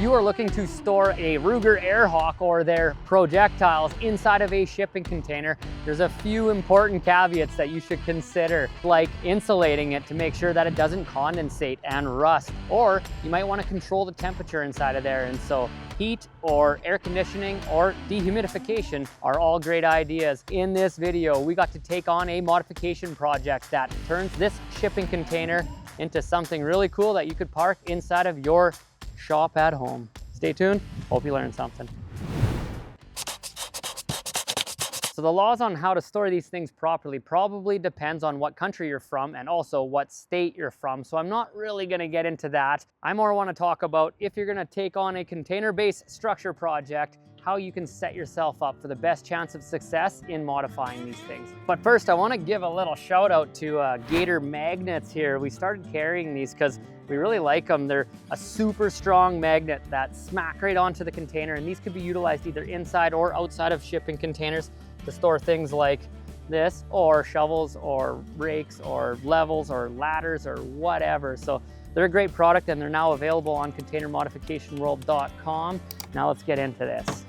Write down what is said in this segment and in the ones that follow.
you are looking to store a Ruger Airhawk or their projectiles inside of a shipping container, there's a few important caveats that you should consider, like insulating it to make sure that it doesn't condensate and rust, or you might want to control the temperature inside of there. And so heat or air conditioning or dehumidification are all great ideas. In this video, we got to take on a modification project that turns this shipping container into something really cool that you could park inside of your shop at home. Stay tuned, hope you learned something. So the laws on how to store these things properly probably depends on what country you're from and also what state you're from. So I'm not really gonna get into that. I more wanna talk about if you're gonna take on a container-based structure project, how you can set yourself up for the best chance of success in modifying these things. But first, I wanna give a little shout out to Gator magnets here. We started carrying these because we really like them. They're a super strong magnet that smack right onto the container, and these could be utilized either inside or outside of shipping containers to store things like this, or shovels, or rakes, or levels, or ladders, or whatever. So they're a great product, and they're now available on containermodificationworld.com. Now let's get into this.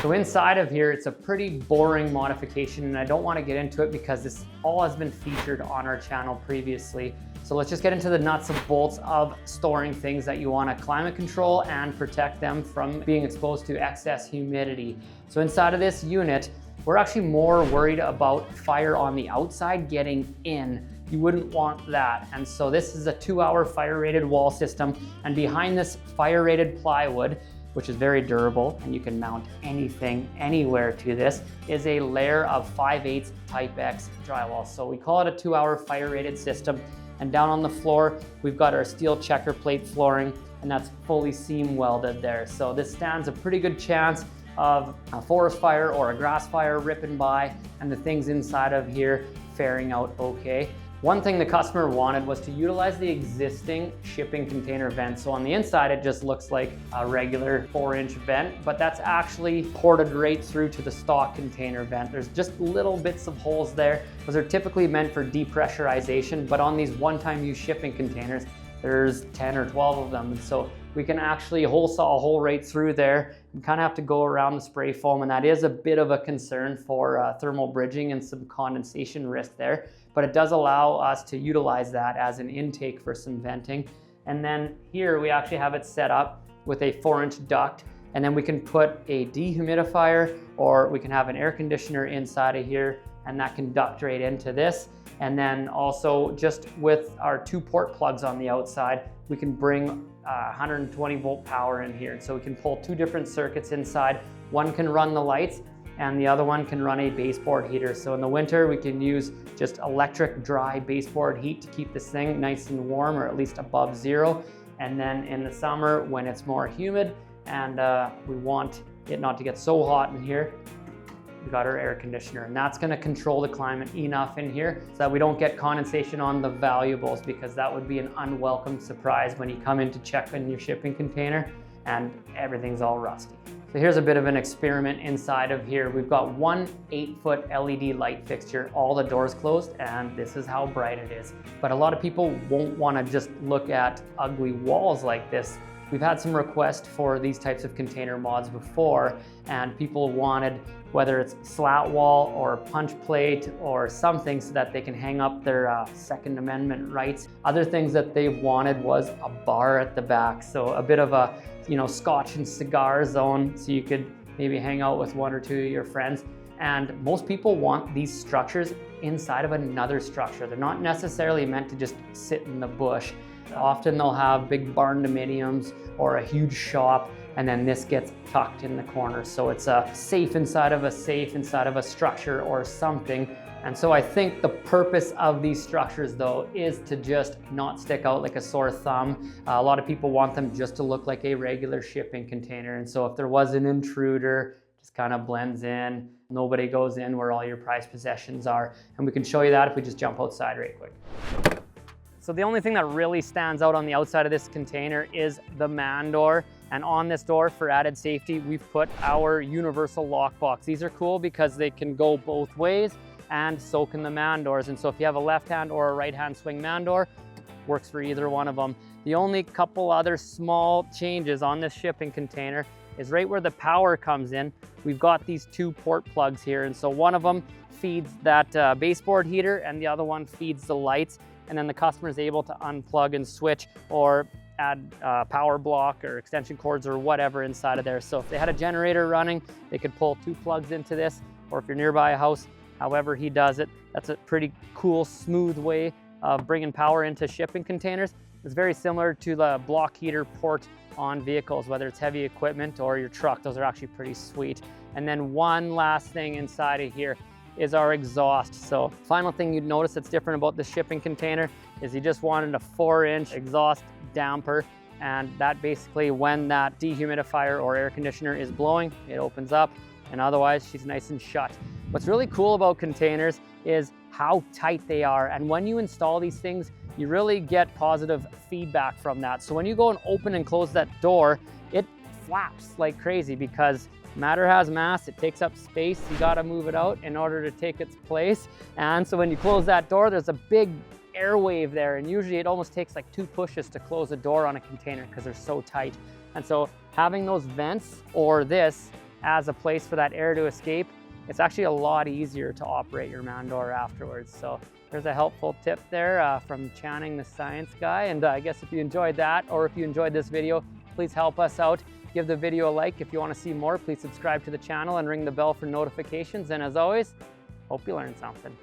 So inside of here, it's a pretty boring modification, and I don't want to get into it because this all has been featured on our channel previously. So let's just get into the nuts and bolts of storing things that you want to climate control and protect them from being exposed to excess humidity. So inside of this unit, we're actually more worried about fire on the outside getting in. You wouldn't want that. And so this is a 2-hour fire-rated wall system, and behind this fire-rated plywood, which is very durable, and you can mount anything anywhere to this, is a layer of 5/8 Type X drywall. So we call it a 2-hour fire-rated system. And down on the floor, we've got our steel checker plate flooring, and that's fully seam welded there. So this stands a pretty good chance of a forest fire or a grass fire ripping by, and the things inside of here faring out okay. One thing the customer wanted was to utilize the existing shipping container vent. So on the inside, it just looks like a regular 4-inch vent, but that's actually ported right through to the stock container vent. There's just little bits of holes there. Those are typically meant for depressurization, but on these one-time use shipping containers, there's 10 or 12 of them. And so we can actually hole saw a hole right through there. You kind of have to go around the spray foam, and that is a bit of a concern for thermal bridging and some condensation risk there. But it does allow us to utilize that as an intake for some venting. And then here we actually have it set up with a 4-inch duct, and then we can put a dehumidifier, or we can have an air conditioner inside of here, and that can duct right into this. And then also just with our 2 port plugs on the outside, we can bring 120 volt power in here. So we can pull 2 different circuits inside. One can run the lights, and the other one can run a baseboard heater. So in the winter, we can use just electric dry baseboard heat to keep this thing nice and warm, or at least above 0. And then in the summer, when it's more humid and we want it not to get so hot in here, we got our air conditioner, and that's gonna control the climate enough in here so that we don't get condensation on the valuables, because that would be an unwelcome surprise when you come in to check in your shipping container and everything's all rusty. So here's a bit of an experiment inside of here. We've got one 8-foot LED light fixture, all the doors closed, and this is how bright it is. But a lot of people won't want to just look at ugly walls like this. We've had some requests for these types of container mods before, and people wanted, whether it's slat wall or punch plate or something, so that they can hang up their Second Amendment rights. Other things that they wanted was a bar at the back. So a bit of a, scotch and cigar zone, so you could maybe hang out with 1 or 2 of your friends. And most people want these structures inside of another structure. They're not necessarily meant to just sit in the bush. Often they'll have big barn dominiums or a huge shop, and then this gets tucked in the corner. So it's a safe inside of a safe inside of a structure or something. And so I think the purpose of these structures, though, is to just not stick out like a sore thumb. A lot of people want them just to look like a regular shipping container. And so if there was an intruder, just kind of blends in. Nobody goes in where all your prized possessions are. And we can show you that if we just jump outside right quick. So the only thing that really stands out on the outside of this container is the man door. And on this door, for added safety, we've put our universal lockbox. These are cool because they can go both ways, and so can the man doors. And so if you have a left hand or a right hand swing man door, works for either one of them. The only couple other small changes on this shipping container is right where the power comes in. We've got these 2 port plugs here, and so one of them feeds that baseboard heater and the other one feeds the lights, and then the customer is able to unplug and switch or add power block or extension cords or whatever inside of there. So if they had a generator running, they could pull 2 plugs into this, or if you're nearby a house, however he does it, that's a pretty cool, smooth way of bringing power into shipping containers. It's very similar to the block heater port on vehicles, whether it's heavy equipment or your truck. Those are actually pretty sweet. And then one last thing inside of here is our exhaust. So final thing you'd notice that's different about the shipping container is he just wanted a 4-inch exhaust damper, and that basically, when that dehumidifier or air conditioner is blowing, it opens up, and otherwise she's nice and shut. What's really cool about containers is how tight they are, and when you install these things, you really get positive feedback from that. So when you go and open and close that door, it flaps like crazy because matter has mass, it takes up space, you gotta move it out in order to take its place. And so when you close that door, there's a big air wave there, and usually it almost takes like 2 pushes to close a door on a container because they're so tight. And so having those vents or this as a place for that air to escape, it's actually a lot easier to operate your man door afterwards. So there's a helpful tip there from Channing the science guy. And I guess if you enjoyed that, or if you enjoyed this video, please help us out. Give the video a like. If you want to see more, please subscribe to the channel and ring the bell for notifications. And as always, hope you learned something.